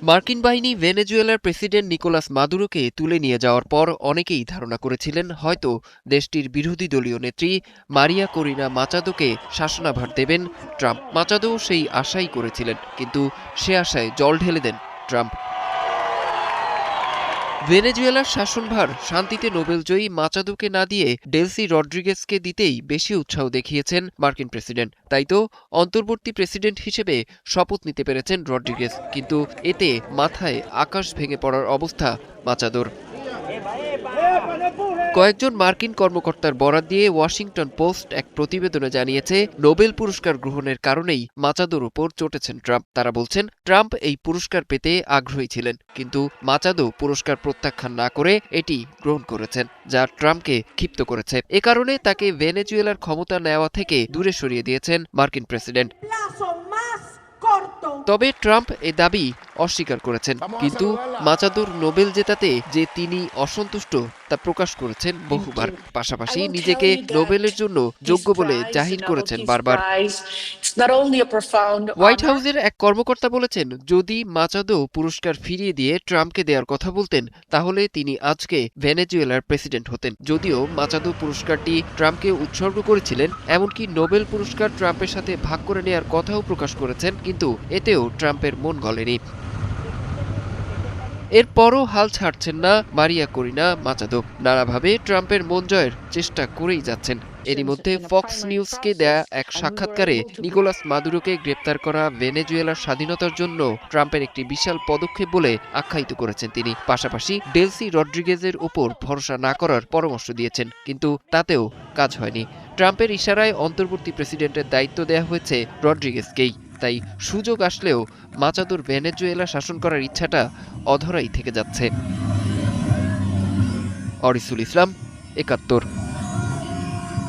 মার্কিন বাহিনী ভেনেজুয়েলার প্রেসিডেন্ট নিকোলাস মাদুরোকে তুলে নিয়ে যাওয়ার পর অনেকেই ধারণা করেছিলেন হয়তো দেশটির বিরোধী দলীয় নেত্রী মারিয়া করিনা মাচাদোকে শাসনাভার দেবেন ট্রাম্প। মাচাদো সেই আশাই করেছিলেন, কিন্তু সে আশায় জল ঢেলে দেন ট্রাম্প। ভেনেজুয়েলার শাসনভার শান্তিতে নোবেলজয়ী মাচাদোকে না দিয়ে ডেলসি রড্রিগেজকে দিতেই বেশি উৎসাহ দেখিয়েছেন মার্কিন প্রেসিডেন্ট। তাই তো অন্তর্বর্তী প্রেসিডেন্ট হিসেবে শপথ নিতে পেরেছেন রড্রিগেজ, কিন্তু এতে মাথায় আকাশ ভেঙে পড়ার অবস্থা মাচাদোর। কয়েকজন মার্কিন কর্মকর্তার বরাত দিয়ে ওয়াশিংটন পোস্ট এক প্রতিবেদনে জানিয়েছে, নোবেল পুরস্কার গ্রহণের কারণেই মাচাদোর উপর চটেছেন ট্রাম্প। তারা বলছেন, ট্রাম্প এই পুরস্কার পেতে আগ্রহী ছিলেন, কিন্তু মাচাদো পুরস্কার প্রত্যাখ্যান না করে এটি গ্রহণ করেছেন, যা ট্রাম্পকে ক্ষিপ্ত করেছে। এ কারণে তাকে ভেনেজুয়েলার ক্ষমতা নেওয়া থেকে দূরে সরিয়ে দিয়েছেন মার্কিন প্রেসিডেন্ট। তবে ট্রাম্প এ দাবি অস্বীকার করেছেন, কিন্তু মাচাদোর নোবেল জেতাতে যে তিনি অসন্তুষ্ট তা প্রকাশ করেছেন বহুবার। পাশাপাশি নিজেকে নোবেলের জন্য যোগ্য বলে জাহির করেছেন বারবার। হোয়াইট হাউসের এক কর্মকর্তা বলেছেন, যদি মাচাদো পুরস্কার ফিরিয়ে দিয়ে ট্রাম্পকে দেওয়ার কথা বলতেন, তাহলে তিনি আজকে ভেনেজুয়েলার প্রেসিডেন্ট হতেন। যদিও মাচাদো পুরস্কারটি ট্রাম্পকে উৎসর্গ করেছিলেন, এমনকি নোবেল পুরস্কার ট্রাম্পের সাথে ভাগ করে নেওয়ার কথাও প্রকাশ করেছেন, কিন্তু এতেও ট্রাম্পের মন গলেনি। এরপরও হাল ছাড়ছেন না মারিয়া করিনা মাচাদো। নানাভাবে ট্রাম্পের মন জয়ের চেষ্টা করেই যাচ্ছেন। এরই মধ্যে ফক্স নিউজকে দেয়া এক সাক্ষাৎকারে নিকোলাস মাদুরোকে গ্রেপ্তার করা ভেনেজুয়েলার স্বাধীনতার জন্য ট্রাম্পের একটি বিশাল পদক্ষেপ বলে আখ্যায়িত করেছেন তিনি। পাশাপাশি ডেলসি রড্রিগেজের ওপর ভরসা না করার পরামর্শ দিয়েছেন, কিন্তু তাতেও কাজ হয়নি। ট্রাম্পের ইশারায় অন্তর্বর্তী প্রেসিডেন্টের দায়িত্ব দেয়া হয়েছে রড্রিগেজকেই। তাই সুযোগ আসলেও মাচাদোর ভেনেজুয়েলা শাসন করার ইচ্ছাটা অধরাই থেকে যাচ্ছে। অরিসুল ইসলাম, ৭১।